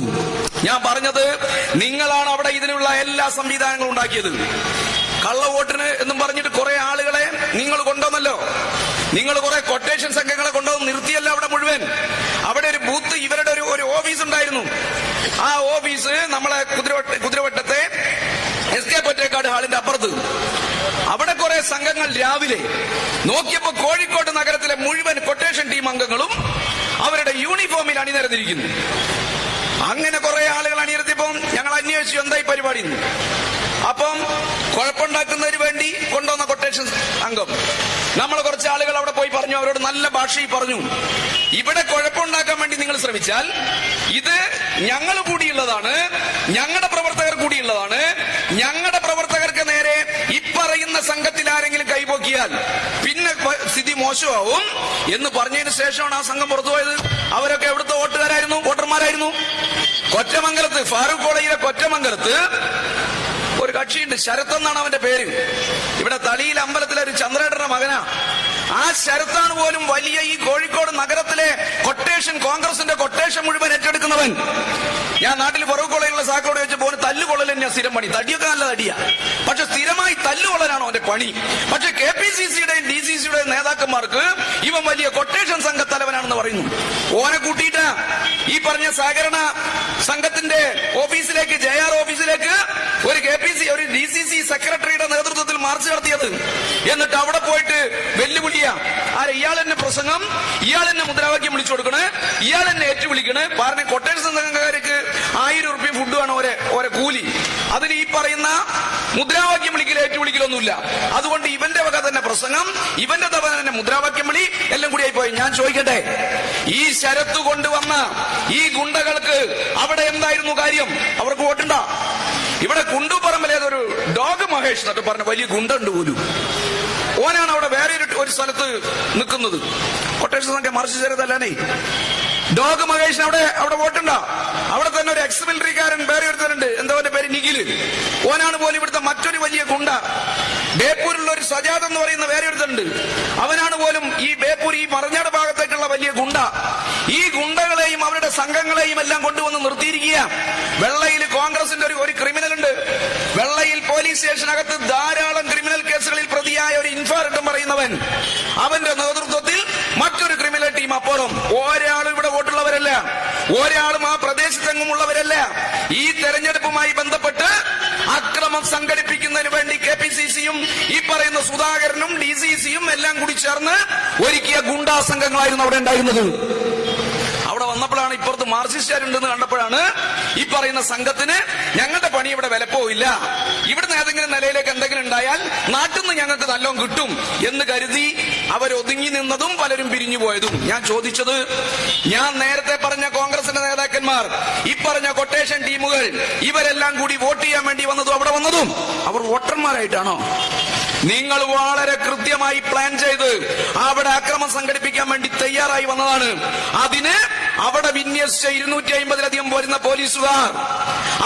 ഞാൻ പറഞ്ഞത് നിങ്ങളാണ് അവിടെ ഇതിനുള്ള എല്ലാ സംവിധാനങ്ങളും ഉണ്ടാക്കിയത്. കള്ളവോട്ടിന് എന്നും പറഞ്ഞിട്ട് കുറെ ആളുകളെ നിങ്ങൾ കൊണ്ടുവന്നല്ലോ. നിങ്ങൾ കുറെ കൊട്ടേഷൻ സംഘങ്ങളെ കൊണ്ടുവന്ന് നിർത്തിയല്ല അവിടെ മുഴുവൻ. അവിടെ ഒരു ബൂത്ത് ഇവരുടെ ഒരു ഓഫീസ് ഉണ്ടായിരുന്നു. ആ ഓഫീസ് നമ്മളെ കുതിരവട്ടത്തെ SK പൊറ്റേക്കാട് ഹാളിന്റെ അപ്പുറത്ത്. അവിടെ കുറെ സംഘങ്ങൾ രാവിലെ നോക്കിയപ്പോ കോഴിക്കോട് നഗരത്തിലെ മുഴുവൻ കൊട്ടേഷൻ ടീം അംഗങ്ങളും അവരുടെ യൂണിഫോമിൽ അണിനിരന്നിരിക്കുന്നു. അങ്ങനെ കുറെ ആളുകൾ അണിനിരത്തിയപ്പോൾ ഞങ്ങൾ അന്വേഷിച്ചു എന്തായി പരിപാടി. അപ്പം കുഴപ്പമുണ്ടാക്കുന്നതിന് വേണ്ടി കൊണ്ടുവന്ന കൊട്ടേഷൻ അംഗം നമ്മൾ കുറച്ച് ആളുകൾ അവിടെ പോയി പറഞ്ഞു. അവരോട് നല്ല ഭാഷയിൽ പറഞ്ഞു, ഇവിടെ കുഴപ്പമുണ്ടാക്കാൻ വേണ്ടി നിങ്ങൾ ശ്രമിച്ചാൽ ഇത് ഞങ്ങൾ കൂടിയുള്ളതാണ്, ഞങ്ങളുടെ പ്രവർത്തകർ കൂടിയുള്ളതാണ്. ഞങ്ങളുടെ പ്രവർത്തകർക്ക് നേരെ ഇപ്പറയുന്ന സംഘത്തിൽ ആരെങ്കിലും കൈപോക്കിയാൽ പിന്നെ സ്ഥിതി മോശമാവും എന്ന് പറഞ്ഞതിന് ശേഷമാണ് ആ സംഘം പുറത്തുപോയത്. അവരൊക്കെ എവിടുത്തെ വോട്ടർമാരായിരുന്നു. കൊറ്റമംഗലത്ത്, ഫാറൂഖ് കോളേജിലെ കൊറ്റമംഗലത്ത് ഒരു കക്ഷിയുണ്ട്, ശരത് എന്നാണ് അവന്റെ പേര്. ഇവിടെ തളിയിൽ അമ്പലത്തിലെ ഒരു ചന്ദ്രേട്ടന്റെ മകനാ. ആ ശരത്താണ് പോലും വലിയ ഈ കോഴിക്കോട് നഗരത്തിലെ കൊട്ടേഷൻ, കോൺഗ്രസിന്റെ കൊട്ടേഷൻ മുഴുവൻ ഏറ്റെടുക്കുന്നവൻ. ഞാൻ നാട്ടിൽ ഫറൂഖ് കോളേജിലുള്ള സാക്കോട് വെച്ച് പോലും തല്ലുകൊള്ളൽ തന്നെയാ സ്ഥിരം പണി. തടിയൊക്കെ നല്ല തടിയാ, പക്ഷെ സ്ഥിരമായി തല്ലുകൊള്ളലാണോ അവന്റെ പണി. പക്ഷെ KPCCയുടെയും DCCയുടെയും നേതാക്കന്മാർക്ക് ഇവൻ വലിയ കൊട്ടേഷൻ സംഘത്തലവനാണെന്ന് പറയുന്നു. ഓനെ കൂട്ടിയിട്ട് ഈ പറഞ്ഞ സഹകരണ സംഘത്തിന്റെ ഓഫീസിലേക്ക്, JR ഓഫീസിലേക്ക് ഒരു DCC സെക്രട്ടറിയുടെ നേതൃത്വത്തിൽ മാർച്ച് നടത്തിയത്. എന്നിട്ട് അവിടെ പോയിട്ട് വെല്ലുവിളിയാ. ഇയാൾ എന്നെ പ്രസംഗം, ഇയാൾ എന്നെ മുദ്രാവാക്യം വിളിച്ചു കൊടുക്കണേ, ഇയാൾ എന്നെ ഏറ്റുവിളിക്കണേ. പറഞ്ഞ കൊട്ടേഷൻ സംഘക്കാർക്ക് 1000 രൂപ ഫുഡാണ് ഓരോ കൂലി. അതിൽ ഈ പറയുന്ന മുദ്രാവാക്യം വിളിക്കൽ ഏറ്റുവിളിക്കലൊന്നുമില്ല. അതുകൊണ്ട് ഇവന്റെ വക തന്നെ പ്രസംഗം, ഇവന്റെ തവണ തന്നെ മുദ്രാവാക്യം വിളി, എല്ലാം കൂടി ആയിപ്പോയി. ഞാൻ ചോദിക്കട്ടെ, ഈ ശരത്ത് കൊണ്ടുവന്ന ഈ ഗുണ്ടകൾക്ക് അവിടെ എന്തായിരുന്നു കാര്യം? അവർക്ക് വോട്ടുണ്ടോ? ഇവിടെ കുണ്ടുപറമ്പിലേതൊരു ഡോഗ് മഹേഷ് എന്നൊക്കെ പറഞ്ഞ വലിയ ഗുണ്ടുണ്ട് പോലും. ഓനാണ് അവിടെ വേറെ ഒരു സ്ഥലത്ത് നിൽക്കുന്നത്. കൊട്ടേഷൻ സംഘം മറിച്ച് ചേർത്തല്ലേ. ഡോഗ് മഹേഷിന് അവിടെ വോട്ടുണ്ടോ? അവിടെ തന്നെ ഒരു എക്സ് മിലിറ്ററിക്കാരൻ വേറെ ഒരുത്തരുണ്ട്, എന്താ അവന്റെ പേര്, നിഖില്. ഓനാണ് പോലും ഇവിടുത്തെ മറ്റൊരു വലിയ ഗുണ്ട. ബേപ്പൂരിലുള്ള ഒരു സജാദ് എന്ന് പറയുന്ന വേറെ ഒരുത്തരുണ്ട്. അവനാണ് പോലും ഈ ബേപ്പൂർ, ഈ മറഞ്ഞാട് ഭാഗത്തേക്കുള്ള വലിയ ഗുണ്ട. ഈ ഗുണ്ടകളെയും അവരുടെ സംഘങ്ങളെയും എല്ലാം കൊണ്ടുവന്ന് നിർത്തിയിരിക്കുക. വെള്ളയിൽ കോൺഗ്രസിന്റെ ഒരു ക്രിമിനൽ ഉണ്ട്. വെള്ളയിൽ പോലീസ് സ്റ്റേഷനകത്ത് ധാരാളം ക്രിമിനൽ കേസുകളിൽ പ്രതിയായ ഒരു ഇൻഫാർട്ടും പറയുന്നവൻ, അവന്റെ നേതൃത്വത്തിൽ മറ്റൊരു ക്രിമിനൽ ടീം അപ്പുറം. ഒരാളും ഇവിടെ വോട്ടുള്ളവരല്ല, ഒരാളും ആ പ്രദേശത്തെങ്ങും ഉള്ളവരല്ല. ഈ തെരഞ്ഞെടുപ്പുമായി ബന്ധപ്പെട്ട് അക്രമം സംഘടിപ്പിക്കുന്നതിന് വേണ്ടി KPCCയും ഈ പറയുന്ന സുധാകരനും DCCയും എല്ലാം കൂടി ചേർന്ന് ഒരുക്കിയ ഗുണ്ടാ സംഘങ്ങളായിരുന്നു അവിടെ ഉണ്ടായിരുന്നത്. അവിടെ വന്നപ്പോഴാണ്, ഇപ്പുറത്ത് മാർക്സിസ്റ്റുകാരുണ്ടെന്ന് കണ്ടപ്പോഴാണ് ഈ പറയുന്ന സംഘത്തിന് ഞങ്ങളുടെ പണി ഇവിടെ വിലപ്പോവില്ല, ഇവിടുന്ന് ഏതെങ്കിലും നിലയിലേക്ക് എന്തെങ്കിലും ഉണ്ടായാൽ നാട്ടിൽ നിന്ന് ഞങ്ങൾക്ക് നല്ലോണം കിട്ടും എന്ന് കരുതി അവരൊതുങ്ങി നിന്നതും പലരും പിരിഞ്ഞു പോയതും. ഞാൻ ചോദിച്ചത്, ഞാൻ നേരത്തെ പറഞ്ഞ കോൺഗ്രസിന്റെ നേതാക്കന്മാർ, ഈ പറഞ്ഞ കൊട്ടേഷൻ ടീമുകൾ, ഇവരെല്ലാം കൂടി വോട്ട് ചെയ്യാൻ വേണ്ടി വന്നതും അവിടെ വന്നതും അവർ വോട്ടർമാരായിട്ടാണോ? നിങ്ങൾ വളരെ കൃത്യമായി പ്ലാൻ ചെയ്ത് അവിടെ അക്രമം സംഘടിപ്പിക്കാൻ വേണ്ടി തയ്യാറായി വന്നതാണ്. അതിന് അവിടെ വിന്യസിച്ച 250-ലധികം വരുന്ന പോലീസുകാർ,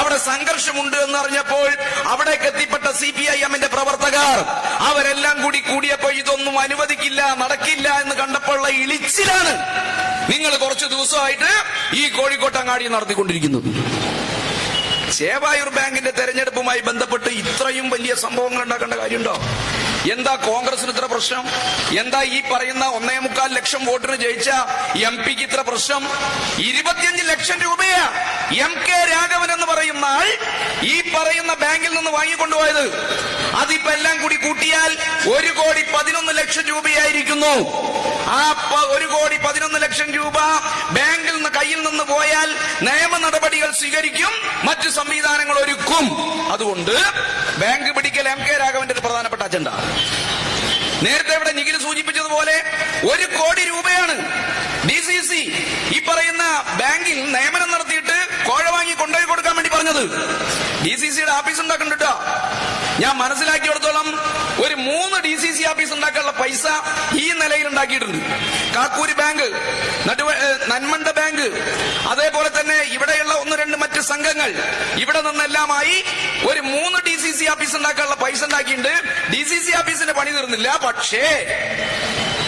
അവിടെ സംഘർഷമുണ്ട് എന്നറിഞ്ഞപ്പോൾ അവിടേക്ക് എത്തിപ്പെട്ട CPIM-ന്റെ പ്രവർത്തകർ, അവരെല്ലാം കൂടിയപ്പോൾ ഇതൊന്നും അനുവദിക്കില്ല, നടക്കില്ല എന്ന് കണ്ടപ്പോഴുള്ള ഇളിച്ചിലാണ് നിങ്ങൾ കുറച്ചു ദിവസമായിട്ട് ഈ കോഴിക്കോട്ടങ്ങാടി നടത്തിക്കൊണ്ടിരിക്കുന്നത്. ചേവായൂർ ബാങ്കിന്റെ തെരഞ്ഞെടുപ്പുമായി ബന്ധപ്പെട്ട് ഇത്രയും വലിയ സംഭവങ്ങൾ ഉണ്ടാക്കേണ്ട കാര്യമുണ്ടോ? എന്താ കോൺഗ്രസിന് ഇത്ര പ്രശ്നം? എന്താ ഈ പറയുന്ന 1.25 ലക്ഷം വോട്ടിന് ജയിച്ച MP-ക്ക് ഇത്ര പ്രശ്നം? 25 ലക്ഷം രൂപയാ MK രാഘവൻ എന്ന് പറയുന്ന ആൾ ഈ പറയുന്ന ബാങ്കിൽ നിന്ന് വാങ്ങിക്കൊണ്ടുപോയത്. അതിപ്പോ എല്ലാം കൂടി കൂട്ടിയാൽ 1,11 ലക്ഷം രൂപയായിരിക്കുന്നു. ആ 1,11 ലക്ഷം രൂപ ബാങ്കിൽ നിന്ന് കയ്യിൽ നിന്ന് പോയാൽ നിയമ നടപടികൾ സ്വീകരിക്കും, മറ്റു സംവിധാനങ്ങൾ ഒരുക്കും. അതുകൊണ്ട് ബാങ്ക് പിടിക്കൽ MK രാഘവന്റെ ഒരു പ്രധാനപ്പെട്ട അജണ്ട. നേരത്തെ ഇവിടെ നിഖിൽ സൂചിപ്പിച്ചതുപോലെ 1 കോടി രൂപയാണ് DCC ഈ പറയുന്ന ബാങ്കിൽ നിയമനം നടത്തിയിട്ട് കോഴ വാങ്ങി കൊണ്ടുപോയി കൊടുക്കാൻ വേണ്ടി പറഞ്ഞത്. DCCയുടെ ആഫീസ് ഉണ്ടാക്കണ്ടോ? ഞാൻ മനസ്സിലാക്കിയെടുത്തോളം ഒരു 3 DCC ആഫീസ് ഉണ്ടാക്കാനുള്ള പൈസ ഈ നിലയിൽ ഉണ്ടാക്കിയിട്ടുണ്ട്. കാക്കൂരി ബാങ്ക്, നന്മണ്ട ബാങ്ക്, അതേപോലെ തന്നെ ഇവിടെയുള്ള ഒന്ന് രണ്ട് മറ്റ് സംഘങ്ങൾ ഇവിടെ നിന്നെല്ലാമായി ഒരു 3 DCC ഓഫീസ് ഉണ്ടാക്കാനുള്ള പൈസ ഉണ്ടാക്കിയിട്ടുണ്ട്. DCC ഓഫീസിന്റെ പണി തീർന്നില്ല. പക്ഷേ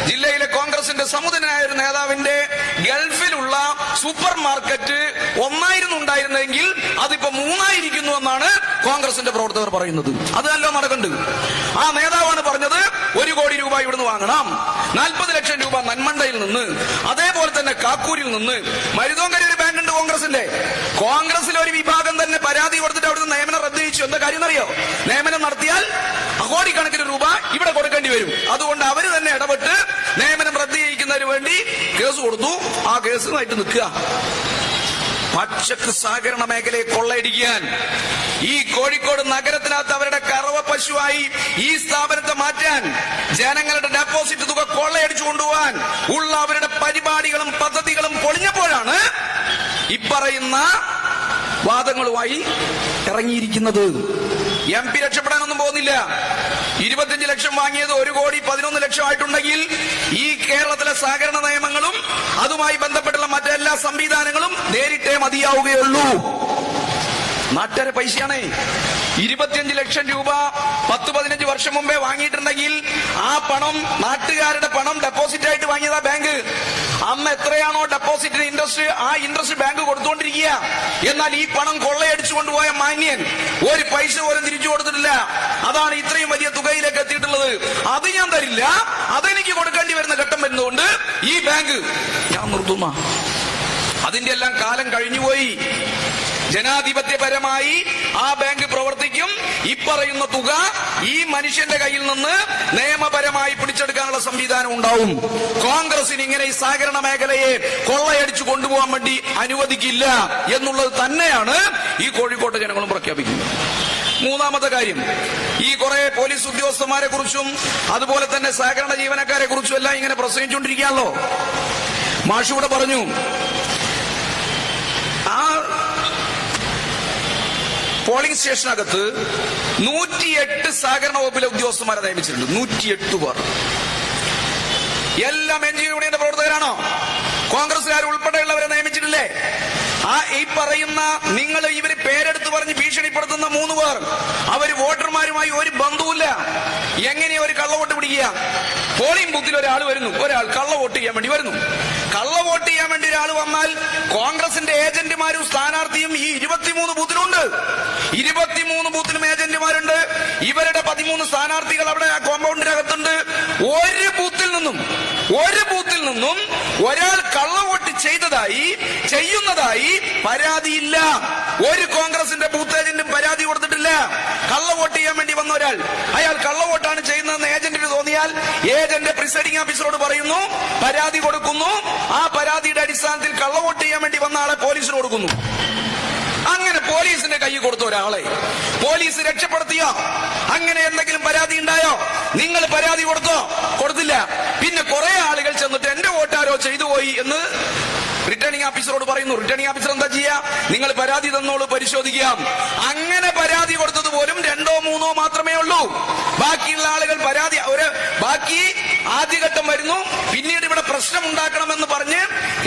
ജില്ലയിലെ കോൺഗ്രസിന്റെ സമുദനായ ഒരു നേതാവിന്റെ ഗൾഫിലുള്ള സൂപ്പർ മാർക്കറ്റ് 1 ഉണ്ടായിരുന്നെങ്കിൽ അതിപ്പോ 3 എന്നാണ് കോൺഗ്രസിന്റെ പ്രവർത്തകർ പറയുന്നത്. അത് നല്ല നടക്കുന്നുണ്ട്. ആ നേതാവാണ് പറഞ്ഞത് 1 കോടി രൂപ ഇവിടുന്ന് വാങ്ങണം, 40 ലക്ഷം രൂപ നന്മണ്ടയിൽ നിന്ന്, അതേപോലെ തന്നെ കാക്കൂരിൽ നിന്ന്. മരുതോങ്കര ഒരു ബാങ്ക് ഉണ്ട് കോൺഗ്രസിന്റെ. കോൺഗ്രസിലെ ഒരു വിഭാഗം തന്നെ പരാതി കൊടുത്തിട്ട് അവിടുന്ന് നിയമനം റദ്ദ് ചെയ്യിച്ചു. എന്താ കാര്യം എന്നറിയോ? നിയമനം നടത്തിയാൽ കോടിക്കണക്കിന് രൂപ ഇവിടെ കൊടുക്കേണ്ടി വരും. അതുകൊണ്ട് അവര് തന്നെ ഇടപെട്ട് നിയമനം റദ്ദ് ചെയ്യിക്കുന്നതിന് വേണ്ടി കേസ് കൊടുത്തു. ആ കേസുമായിട്ട് നിൽക്കുക. പച്ചക്ക് സഹകരണ മേഖലയെ കൊള്ളയടിക്കാൻ ഈ കോഴിക്കോട് നഗരത്തിനകത്ത് അവരുടെ കറവ പശുവായി ഈ സ്ഥാപനത്തെ മാറ്റാൻ, ജനങ്ങളുടെ ഡെപ്പോസിറ്റ് തുക കൊള്ളയടിച്ചു കൊണ്ടുപോകാൻ ഉള്ള അവരുടെ പരിപാടികളും പദ്ധതികളും പൊളിഞ്ഞപ്പോഴാണ് ഇപ്പറയുന്ന വാദങ്ങളുമായി ഇറങ്ങിയിരിക്കുന്നത്. MP രക്ഷപ്പെടാനൊന്നും പോകുന്നില്ല. 25 ലക്ഷം വാങ്ങിയത് 1 കോടി 11 ലക്ഷം ആയിട്ടുണ്ടെങ്കിൽ ഈ കേരളത്തിലെ സഹകരണ നിയമങ്ങളും അതുമായി ബന്ധപ്പെട്ടുള്ള മറ്റെല്ലാ സംവിധാനങ്ങളും നേരിട്ടേ മതിയാവുകയുള്ളൂ. നാട്ടുകാരെ പൈസയാണ്. 25 ലക്ഷം രൂപ 10-15 വർഷം മുമ്പേ വാങ്ങിയിട്ടുണ്ടെങ്കിൽ ആ പണം, നാട്ടുകാരുടെ പണം ഡെപ്പോസിറ്റ് ആയിട്ട് വാങ്ങിയതാ ബാങ്ക്. അന്ന് എത്രയാണോ ഡെപ്പോസിറ്റിന് ഇൻട്രസ്റ്റ്, ആ ഇൻട്രസ്റ്റ് ബാങ്ക് കൊടുത്തുകൊണ്ടിരിക്കുക. എന്നാൽ ഈ പണം കൊള്ളയടിച്ചു കൊണ്ടുപോയ മാന്യൻ ഒരു പൈസ പോലും തിരിച്ചു കൊടുത്തിട്ടില്ല. അതാണ് ഇത്രയും വലിയ തുകയിലേക്ക് എത്തിയിട്ടുള്ളത്. അത് ഞാൻ തരില്ല, അതെനിക്ക് കൊടുക്കേണ്ടി വരുന്ന ഘട്ടം വരുന്നതുകൊണ്ട് ഈ ബാങ്ക് ഞാൻ നിർത്തുന്ന. അതിന്റെ എല്ലാം കാലം കഴിഞ്ഞുപോയി. ജനാധിപത്യപരമായി ആ ബാങ്ക് പ്രവർത്തിക്കും. ഇപ്പറയുന്ന തുക ഈ മനുഷ്യന്റെ കയ്യിൽ നിന്ന് നിയമപരമായി പിടിച്ചെടുക്കാനുള്ള സംവിധാനം ഉണ്ടാവും. കോൺഗ്രസിന് ഇങ്ങനെ ഈ സഹകരണ മേഖലയെ കൊള്ളയടിച്ചു കൊണ്ടുപോകാൻ വേണ്ടി അനുവദിക്കില്ല എന്നുള്ളത് തന്നെയാണ് ഈ കോഴിക്കോട്ടെ ജനങ്ങളും പ്രഖ്യാപിക്കുന്നത്. മൂന്നാമത്തെ കാര്യം, ഈ കുറെ പോലീസ് ഉദ്യോഗസ്ഥന്മാരെ കുറിച്ചും അതുപോലെ തന്നെ സഹകരണ ജീവനക്കാരെ കുറിച്ചും എല്ലാം ഇങ്ങനെ പ്രസംഗിച്ചുകൊണ്ടിരിക്കുകയാണല്ലോ. മാഷൂടെ പറഞ്ഞു, ആ പോളിംഗ് സ്റ്റേഷനകത്ത് 108 സഹകരണ വകുപ്പിലെ ഉദ്യോഗസ്ഥന്മാരെ നിയമിച്ചിട്ടുണ്ട്. 108 പേർ. എല്ലാം NGO യൂണിയന്റെ പ്രവർത്തകരാണോ? കോൺഗ്രസുകാർ ഉൾപ്പെടെയുള്ളവരെ നിയമിച്ചിട്ടില്ലേ? ഈ പറയുന്ന നിങ്ങൾ ഇവര് പേരെടുത്ത് പറഞ്ഞ് ഭീഷണിപ്പെടുത്തുന്ന 3 പേർ, അവര് വോട്ടർമാരുമായി ഒരു ബന്ധവുമില്ല. എങ്ങനെയാ ഒരു കള്ളവോട്ട് പിടിക്കുക? പോളിംഗ് ബൂത്തിൽ ഒരാൾ വരുന്നു, ഒരാൾ കള്ളവോട്ട് ചെയ്യാൻ വേണ്ടി വരുന്നു. കള്ളവോട്ട് ചെയ്യാൻ വേണ്ടി ഒരാൾ വന്നാൽ കോൺഗ്രസിന്റെ ഏജന്റുമാരും സ്ഥാനാർത്ഥിയും ഈ 23 ബൂത്തിലുണ്ട്. 23 ബൂത്തിലും ഏജന്റുമാരുണ്ട്. ഇവരുടെ 13 സ്ഥാനാർത്ഥികൾ അവിടെ ആ കോമ്പൗണ്ടിനകത്തുണ്ട്. ഒരു ബൂത്തിൽ നിന്നും ഒരാൾ കള്ളവോട്ട് ചെയ്യുന്നതായി പരാതിയില്ല. ഒരു കോൺഗ്രസിന്റെ ബൂത്ത് ഏജന്റും പരാതി കൊടുത്തിട്ടില്ല. കള്ളവോട്ട് ചെയ്യാൻ വേണ്ടി വന്ന ഒരാൾ, അയാൾ കള്ളവോട്ടാണ് ചെയ്യുന്നതെന്ന് ഏജന്റിന് തോന്നിയാൽ ഏജന്റ് പ്രിസൈഡിംഗ് ഓഫീസറോട് പറയുന്നു, പരാതി കൊടുക്കുന്നു. ആ പരാതിയുടെ അടിസ്ഥാനത്തിൽ കള്ളവോട്ട് ചെയ്യാൻ വേണ്ടി വന്ന ആളെ പോലീസിന് കൊടുക്കുന്നു. അങ്ങനെ പോലീസിന്റെ കൈ കൊടുത്ത ഒരാളെ പോലീസ് രക്ഷപ്പെടുത്തിയോ? അങ്ങനെ എന്തെങ്കിലും പരാതി ഉണ്ടായോ? നിങ്ങൾ പരാതി കൊടുത്തോ? കൊടുത്തില്ല. പിന്നെ കുറെ ആളുകൾ ചെന്നിട്ട് എന്റെ വോട്ടാരോ ചെയ്തു പോയി എന്ന് റിട്ടേണിംഗ് ഓഫീസറോട് പറയുന്നു. റിട്ടേണിംഗ് ഓഫീസർ എന്താ ചെയ്യാ? നിങ്ങൾ പരാതി തന്നോളൂ, പരിശോധിക്കാം. അങ്ങനെ പരാതി കൊടുത്തത് പോലും 2-3 മാത്രമേ ഉള്ളൂ. ബാക്കിയുള്ള ആളുകൾ ബാക്കി ആദ്യഘട്ടം വരുന്നു. പിന്നീട് ഇവിടെ പ്രശ്നം ഉണ്ടാക്കണമെന്ന് പറഞ്ഞ്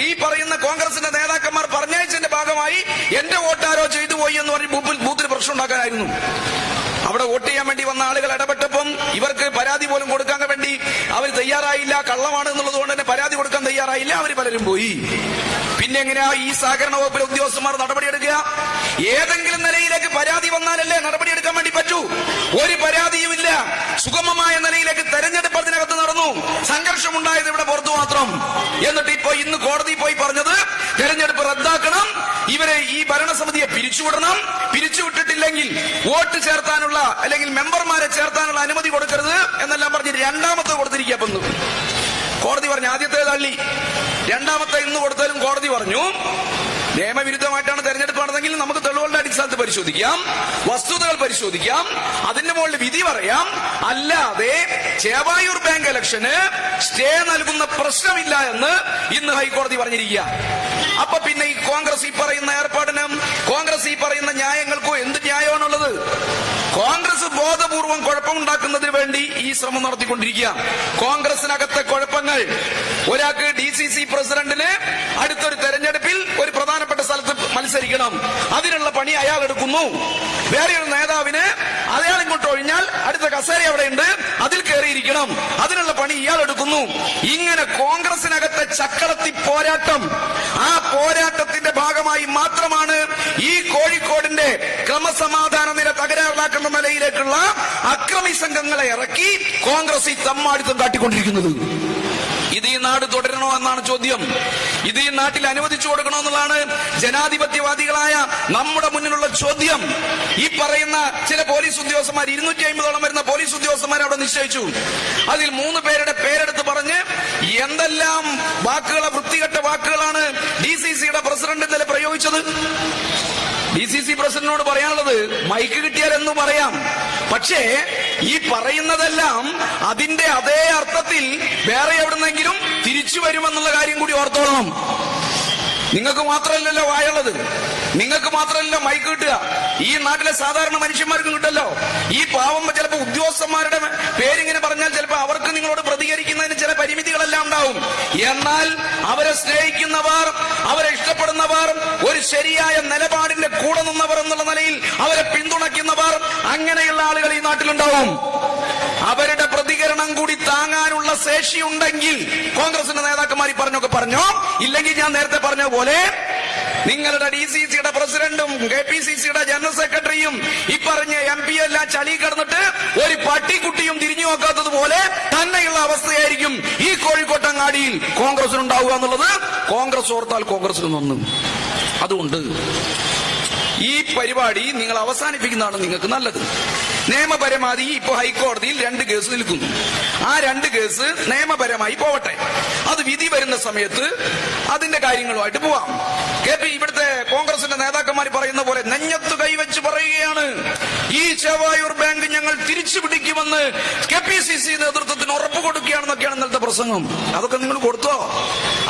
ഈ പറയുന്ന കോൺഗ്രസിന്റെ നേതാക്കന്മാർ പറഞ്ഞയച്ചതിന്റെ ഭാഗമായി എന്റെ വോട്ടാരോ ചെയ്തു പോയി എന്ന് പറഞ്ഞ് ബൂത്തിൽ പ്രശ്നം ഉണ്ടാക്കാനായിരുന്നു. അവിടെ വോട്ട് ചെയ്യാൻ വേണ്ടി വന്ന ആളുകൾ ഇടപെട്ടപ്പം ഇവർക്ക് പരാതി പോലും കൊടുക്കാൻ വേണ്ടി അവർ തയ്യാറായില്ല. കള്ളമാണ് എന്നുള്ളത് കൊണ്ട് തന്നെ പരാതി കൊടുക്കാൻ തയ്യാറായില്ല. അവർ പലരും പോയി. പിന്നെ എങ്ങനെയാ ഈ സഹകരണ വകുപ്പിലെ ഉദ്യോഗസ്ഥന്മാർ നടപടിയെടുക്കുക? ഏതെങ്കിലും നിലയിലേക്ക് പരാതി വന്നാലല്ലേ നടപടിയെടുക്കാൻ വേണ്ടി പറ്റൂ. ഒരു പരാതിയുമില്ല. സുഗമമായ നിലയിലേക്ക് തെരഞ്ഞെടുപ്പ് അതിനകത്ത് നടന്നു. സംഘർഷമുണ്ടായത് ഇവിടെ പുറത്തു മാത്രം. എന്നിട്ട് ഇന്ന് കോടതി പോയി പറഞ്ഞത് തെരഞ്ഞെടുപ്പ് റദ്ദാക്കണം, ഇവരെ ഈ ഭരണസമിതിയെ പിരിച്ചുവിടണം, പിരിച്ചുവിട്ടിട്ടില്ലെങ്കിൽ വോട്ട് ചേർത്താനുള്ള അല്ലെങ്കിൽ മെമ്പർമാരെ ചേർത്താനുള്ള അനുമതി കൊടുക്കരുത് എന്നെല്ലാം പറഞ്ഞ് 2ാമത്തെ കൊടുത്തിരിക്കുക. കോടതി പറഞ്ഞു, ആദ്യത്തെ തള്ളി. 2ാമത്തെ ഇന്ന് കൊടുത്താലും കോടതി പറഞ്ഞു നിയമവിരുദ്ധമായിട്ടാണ് തെരഞ്ഞെടുപ്പ് നടന്നെങ്കിൽ നമുക്ക് തെളിവുകളുടെ അടിസ്ഥാനത്തിൽ പരിശോധിക്കാം, വസ്തുതകൾ പരിശോധിക്കാം, അതിന്റെ മുകളിൽ വിധി പറയാം. അല്ലാതെ ചേവായൂർ ബാങ്ക് ഇലക്ഷന് സ്റ്റേ നൽകുന്ന പ്രശ്നമില്ല എന്ന് ഇന്ന് ഹൈക്കോടതി പറഞ്ഞിരിക്കുക. അപ്പൊ പിന്നെ ഈ കോൺഗ്രസ് ഈ പറയുന്ന ഏർപ്പാടിനും കോൺഗ്രസ് ഈ പറയുന്ന ന്യായങ്ങൾക്കോ എന്ത് ന്യായമാണുള്ളത്? കോൺഗ്രസ് ബോധപൂർവം കുഴപ്പമുണ്ടാക്കുന്നതിന് വേണ്ടി ഈ ശ്രമം നടത്തിക്കൊണ്ടിരിക്കുക. കോൺഗ്രസിനകത്തെ കുഴപ്പങ്ങൾ ഒരാൾക്ക് DCC പ്രസിഡന്റിന് അടുത്തൊരു തെരഞ്ഞെടുപ്പിൽ ഒരു പ്രധാനപ്പെട്ട സ്ഥലത്ത് മത്സരിക്കണം, അതിനുള്ള പണി അയാൾ എടുക്കുന്നു. വേറെ ഒരു നേതാവിന് അയാൾ ഇങ്ങോട്ട് ഒഴിഞ്ഞാൽ അടുത്ത കസേര അവിടെയുണ്ട്, അതിൽ കയറിയിരിക്കണം, അതിനുള്ള പണി ഇയാൾ എടുക്കുന്നു. ഇങ്ങനെ കോൺഗ്രസിനകത്തെ ചക്രത്തി പോരാട്ടം, ആ പോരാട്ടത്തിന്റെ ഭാഗമായി മാത്രമാണ് ഈ കോഴിക്കോടിന്റെ ക്രമസമാധാന നില തകരാറിലാക്കുന്ന നിലയിലേക്കുള്ള അക്രമി സംഘങ്ങളെ ഇറക്കി കോൺഗ്രസ് ഈ തമ്മാടിത്തം കാട്ടിക്കൊണ്ടിരിക്കുന്നത്. ഇത് ഈ നാട് തുടരണോ എന്നാണ് ചോദ്യം. ഇത് ഈ നാട്ടിൽ അനുവദിച്ചു കൊടുക്കണോ എന്നുള്ളതാണ് ജനാധിപത്യവാദികളായ നമ്മുടെ മുന്നിലുള്ള ചോദ്യം. ഈ പറയുന്ന ചില പോലീസ് ഉദ്യോഗസ്ഥന്മാർ, 250ഓളം വരുന്ന പോലീസ് ഉദ്യോഗസ്ഥന്മാർ അവിടെ നിശ്ചയിച്ചു. അതിൽ 3 പേരുടെ പേരെടുത്ത് പറഞ്ഞ് എന്തെല്ലാം വാക്കുകളെ, വൃത്തികെട്ട വാക്കുകളാണ് DCCയുടെ പ്രസിഡന്റ് ഇന്നലെ പ്രയോഗിച്ചത്. DCC പ്രസിഡന്റിനോട് പറയാനുള്ളത് മൈക്ക് കിട്ടിയാൽ എന്ന് പറയാം, പക്ഷേ ഈ പറയുന്നതെല്ലാം അതിന്റെ അതേ അർത്ഥത്തിൽ വേറെ എവിടുന്നെങ്കിലും തിരിച്ചു വരുമെന്നുള്ള കാര്യം കൂടി ഓർത്തോളണം. നിങ്ങൾക്ക് മാത്രമല്ലല്ലോ വായുള്ളത്, നിങ്ങൾക്ക് മാത്രമല്ലല്ലോ മൈക്ക് കിട്ടുക, ഈ നാട്ടിലെ സാധാരണ മനുഷ്യന്മാർക്കും കിട്ടല്ലോ. ഈ പാവം ചിലപ്പോൾ ഉദ്യോഗസ്ഥന്മാരുടെ പേരിങ്ങനെ പറഞ്ഞാൽ ചിലപ്പോൾ അവർക്ക് നിങ്ങളോട് പ്രതികരിക്കുന്നതിന് ചില പരിമിതികളെല്ലാം ഉണ്ടാവും. എന്നാൽ അവരെ സ്നേഹിക്കുന്നവർ, അവരെ ഇഷ്ടപ്പെടുന്നവർ, ഒരു ശരിയായ നിലപാടിന്റെ കൂടെ നിന്നവർ എന്നുള്ള നിലയിൽ അവരെ പിന്തുണയ്ക്കുന്നവർ, അങ്ങനെയുള്ള ആളുകൾ ഈ നാട്ടിലുണ്ടാവും. അവരുടെ പ്രതികരണം കൂടി താങ്ങാനുള്ള ശേഷിയുണ്ടെങ്കിൽ കോൺഗ്രസിന്റെ നേതാക്കന്മാർ പറഞ്ഞൊക്കെ പറഞ്ഞോ, ഇല്ലെങ്കിൽ ഞാൻ നേരത്തെ പറഞ്ഞ പോലെ നിങ്ങളുടെ DCCയുടെ പ്രസിഡന്റും KPCCയുടെ ജനറൽ സെക്രട്ടറിയും ഈ പറഞ്ഞ MP എല്ലാം ചളി കിടന്നിട്ട് ഒരു പട്ടിക്കുട്ടിയും തിരിഞ്ഞു നോക്കാത്തതുപോലെ തന്നെയുള്ള അവസ്ഥയായിരിക്കും ഈ കോഴിക്കോട്ടങ്ങാടിയിൽ കോൺഗ്രസിനുണ്ടാവുക എന്നുള്ളത് കോൺഗ്രസ് ഓർത്താൽ കോൺഗ്രസിന് നന്നും. അതുകൊണ്ട് ഈ പരിപാടി നിങ്ങൾ അവസാനിപ്പിക്കുന്നതാണ് നിങ്ങൾക്ക് നല്ലത്. നിയമപരമായി ഇപ്പൊ ഹൈക്കോടതിയിൽ 2 കേസ് നിൽക്കുന്നു. ആ 2 കേസ് നിയമപരമായി പോവട്ടെ, അത് വിധി വരുന്ന സമയത്ത് അതിന്റെ കാര്യങ്ങളുമായിട്ട് പോവാം. ഇവിടുത്തെ കോൺഗ്രസിന്റെ നേതാക്കന്മാർ പറയുന്ന പോലെ നെഞ്ഞത്ത് കൈവച്ച് പറയുകയാണ്, ഈ ചെവായൂർ ബാങ്ക് ഞങ്ങൾ തിരിച്ചു പിടിക്കുമെന്ന് KPCC നേതൃത്വത്തിന് ഉറപ്പ് കൊടുക്കുകയാണെന്നൊക്കെയാണ് ഇന്നലത്തെ പ്രസംഗം. അതൊക്കെ നിങ്ങൾ കൊടുത്തോ?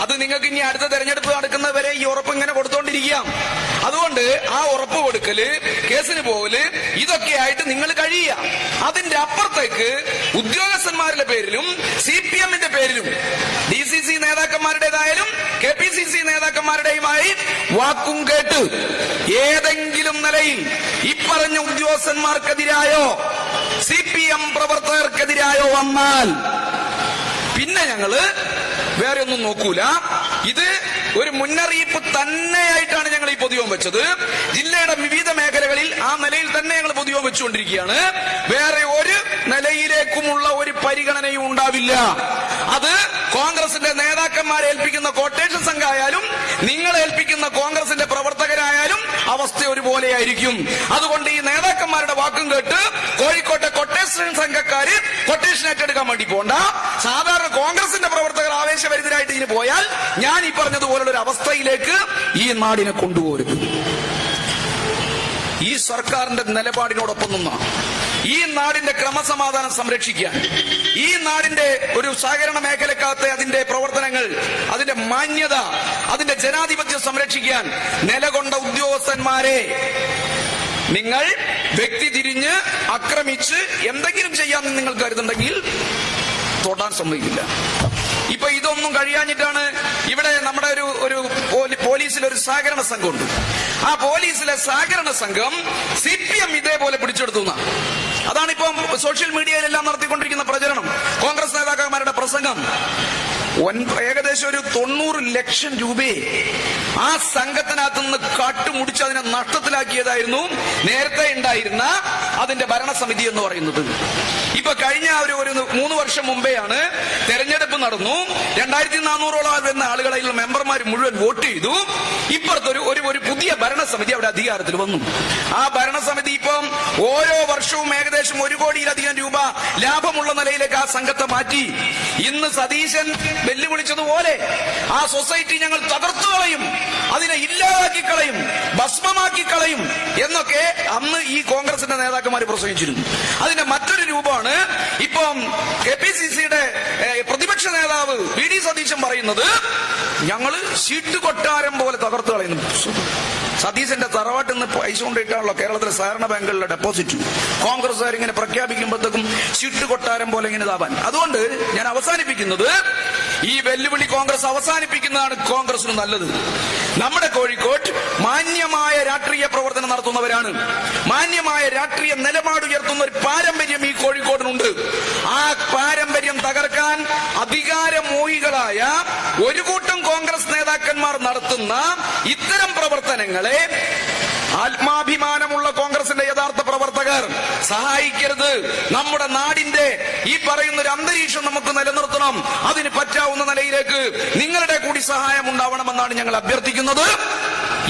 അത് നിങ്ങൾക്ക് ഇനി അടുത്ത തെരഞ്ഞെടുപ്പ് നടക്കുന്നവരെ ഈ ഉറപ്പ് ഇങ്ങനെ കൊടുത്തോണ്ടിരിക്കാം. അതുകൊണ്ട് ആ ഉറപ്പ് കൊടുക്കല്, കേസിന് പോകല്, ഇതൊക്കെ ആയിട്ട് നിങ്ങൾ കഴിയുക. അതിന്റെ അപ്പുറത്തേക്ക് ഉദ്യോഗസ്ഥന്മാരുടെ പേരിലും CPMന്റെ പേരിലും DCC നേതാക്കന്മാരുടേതായാലും KPCC നേതാക്കന്മാരുടെയുമായി വാക്കും കേട്ട് ഏതെങ്കിലും നിലയിൽ ഇപ്പറഞ്ഞ ഉദ്യോഗസ്ഥന്മാർക്കെതിരായോ CPM പ്രവർത്തകർക്കെതിരായോ വന്നാൽ പിന്നെ ഞങ്ങള് വേറെ ഒന്നും നോക്കൂല. ഇത് ഒരു മുന്നറിയിപ്പ് തന്നെയായിട്ടാണ് ഞങ്ങൾ ഈ പൊതുയോഗം വെച്ചത്. ജില്ലയുടെ വിവിധ മേഖലകളിൽ ആ നിലയിൽ തന്നെ ഞങ്ങൾ പൊതുയോഗം വെച്ചുകൊണ്ടിരിക്കുകയാണ്. വേറെ ഒരു നിലയിലേക്കുമുള്ള ഒരു പരിഗണനയും ഉണ്ടാവില്ല. അത് കോൺഗ്രസിന്റെ നേതാക്കന്മാരെ ഏൽപ്പിക്കുന്ന കൊട്ടേഷൻ സംഘമായാലും നിങ്ങൾ ഏൽപ്പിക്കുന്ന കോൺഗ്രസിന്റെ പ്രവർത്തകരായാലും അവസ്ഥ ഒരുപോലെയായിരിക്കും. അതുകൊണ്ട് ഈ നേതാക്കന്മാരുടെ വാക്കും കേട്ട് കോഴിക്കോട്ടെ കൊട്ടേഷൻ സംഘക്കാര് കൊട്ടേഷൻ ഏറ്റെടുക്കാൻ വേണ്ടി പോണ്ട. സാധാരണ കോൺഗ്രസിന്റെ പ്രവർത്തകർ ആവേശഭരിതരായിട്ട് ഇതിന് പോയാൽ ഞാൻ ഈ പറഞ്ഞതുപോലുള്ള ഒരു അവസ്ഥയിലേക്ക് ഈ നാടിനെ കൊണ്ടുപോകരുത്. ഈ സർക്കാരിന്റെ നിലപാടിനോടൊപ്പം നിന്ന ഈ നാടിന്റെ ക്രമസമാധാനം സംരക്ഷിക്കാൻ, ഈ നാടിന്റെ ഒരു സഹകരണ മേഖലക്കകത്തെ അതിന്റെ പ്രവർത്തനങ്ങൾ, അതിന്റെ മാന്യത, അതിന്റെ ജനാധിപത്യം സംരക്ഷിക്കാൻ നിലകൊണ്ട ഉദ്യോഗസ്ഥന്മാരെ നിങ്ങൾ വ്യക്തി തിരിഞ്ഞ് ആക്രമിച്ച് എന്തെങ്കിലും ചെയ്യാമെന്ന് നിങ്ങൾ കരുതുന്നുണ്ടെങ്കിൽ തൊടാൻ സമ്മതിക്കില്ല. ഇപ്പൊ ഇതൊന്നും കഴിയാഞ്ഞിട്ടാണ് ഇവിടെ നമ്മുടെ ഒരു പോലീസിലൊരു സഹകരണ സംഘമുണ്ട്. ആ പോലീസിലെ സഹകരണ സംഘം CPM ഇതേപോലെ പിടിച്ചെടുത്തു. അതാണ് ഇപ്പം സോഷ്യൽ മീഡിയയിലെല്ലാം നടത്തിക്കൊണ്ടിരിക്കുന്ന പ്രചരണം, കോൺഗ്രസ് നേതാക്കന്മാരുടെ പ്രസംഗം. ഏകദേശം ഒരു 90 ലക്ഷം രൂപയെ ആ സംഘത്തിനകത്ത് നിന്ന് കാട്ടുമുടിച്ച് അതിനെ നഷ്ടത്തിലാക്കിയതായിരുന്നു നേരത്തെ ഉണ്ടായിരുന്ന അതിന്റെ ഭരണസമിതി എന്ന് പറയുന്നത്. ഇപ്പൊ കഴിഞ്ഞ ഒരു 3 വർഷം മുമ്പെയാണ് തെരഞ്ഞെടുപ്പ് നടന്നു. 2400ഓളം വരുന്ന ആളുകളിൽ മെമ്പർമാർ മുഴുവൻ വോട്ട് ചെയ്തു. ഇപ്പുറത്തൊരു ഒരു പുതിയ ഭരണസമിതി അവിടെ അധികാരത്തിൽ വന്നു. ആ ഭരണസമിതി ഇപ്പം ഓരോ വർഷവും ഏകദേശം 1 കോടിയിലധികം രൂപ ലാഭമുള്ള നിലയിലേക്ക് ആ സംഘത്തെ മാറ്റി. ഇന്ന് സതീശൻ വെല്ലുവിളിച്ചതുപോലെ ആ സൊസൈറ്റി ഞങ്ങൾ തകർത്തു കളയും, അതിനെ ഇല്ലാതാക്കി കളയും, ഭസ്മമാക്കി കളയും എന്നൊക്കെ അന്ന് ഈ കോൺഗ്രസിന്റെ നേതാക്കന്മാർ പ്രസംഗിച്ചിരുന്നു. അതിന്റെ മറ്റൊരു രൂപമാണ് ഇപ്പം KPCCയുടെ പ്രതിപക്ഷ നേതാവ് VD സതീശൻ പറയുന്നത്, ഞങ്ങള് ഷീട്ട് കൊട്ടാരം പോലെ തകർത്തു കളയുന്നു. സതീശന്റെ തറവാട്ടിൽ നിന്ന് പൈസ കൊണ്ടിട്ടാണല്ലോ കേരളത്തിലെ സഹകരണ ബാങ്കുകളുടെ ഡെപ്പോസിറ്റ്. കോൺഗ്രസ്സുകാർ ഇങ്ങനെ പ്രഖ്യാപിക്കുമ്പോഴത്തേക്കും ഷീട്ട് കൊട്ടാരം പോലെ ഇങ്ങനെ ഇതാവാൻ. അതുകൊണ്ട് ഞാൻ അവസാനിപ്പിക്കുന്നത്, ഈ വെല്ലുവിളി കോൺഗ്രസ് അവസാനിപ്പിക്കുന്നതാണ് കോൺഗ്രസിന് നല്ലത്. നമ്മുടെ കോഴിക്കോട് മാന്യമായ രാഷ്ട്രീയ പ്രവർത്തനം നടത്തുന്നവരാണ്. മാന്യമായ രാഷ്ട്രീയ നിലപാട് ഉയർത്തുന്ന ഒരു പാരമ്പര്യം ഈ കോഴിക്കോടിനുണ്ട്. ആ പാരമ്പര്യം തകർക്കാൻ അധികാരമോഹികളായ ഒരു കൂട്ടം കോൺഗ്രസ് നേതാക്കന്മാർ നടത്തുന്ന ഇത്തരം പ്രവർത്തനങ്ങളെ ആത്മാഭിമാനമുള്ള കോൺഗ്രസിന്റെ യഥാർത്ഥ പ്രവർത്തകർ സഹായിക്കരുത്. നമ്മുടെ നാടിന്റെ ഈ പറയുന്ന ഒരു അന്തരീക്ഷം നമുക്ക് നിലനിർത്തണം. അതിന് പറ്റാവുന്ന നിലയിലേക്ക് നിങ്ങളുടെ കൂടി സഹായം ഉണ്ടാവണമെന്നാണ് ഞങ്ങൾ അഭ്യർത്ഥിക്കുന്നത്.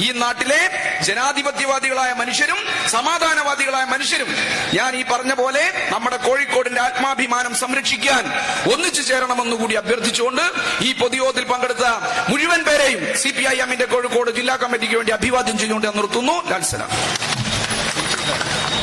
ഈ നാട്ടിലെ ജനാധിപത്യവാദികളായ മനുഷ്യരും സമാധാനവാദികളായ മനുഷ്യരും ഞാൻ ഈ പറഞ്ഞ പോലെ നമ്മുടെ കോഴിക്കോടിന്റെ ആത്മാഭിമാനം സംരക്ഷിക്കാൻ ഒന്നിച്ചു ചേരണമെന്നുകൂടി അഭ്യർത്ഥിച്ചുകൊണ്ട് ഈ പൊതുയോഗത്തിൽ പങ്കെടുത്ത മുഴുവൻ പേരെയും CPIM കോഴിക്കോട് ജില്ലാ കമ്മിറ്റിക്ക് വേണ്ടി അഭിവാദ്യം ചെയ്തുകൊണ്ട് നിർത്തുന്നു. ലാൽസലാം.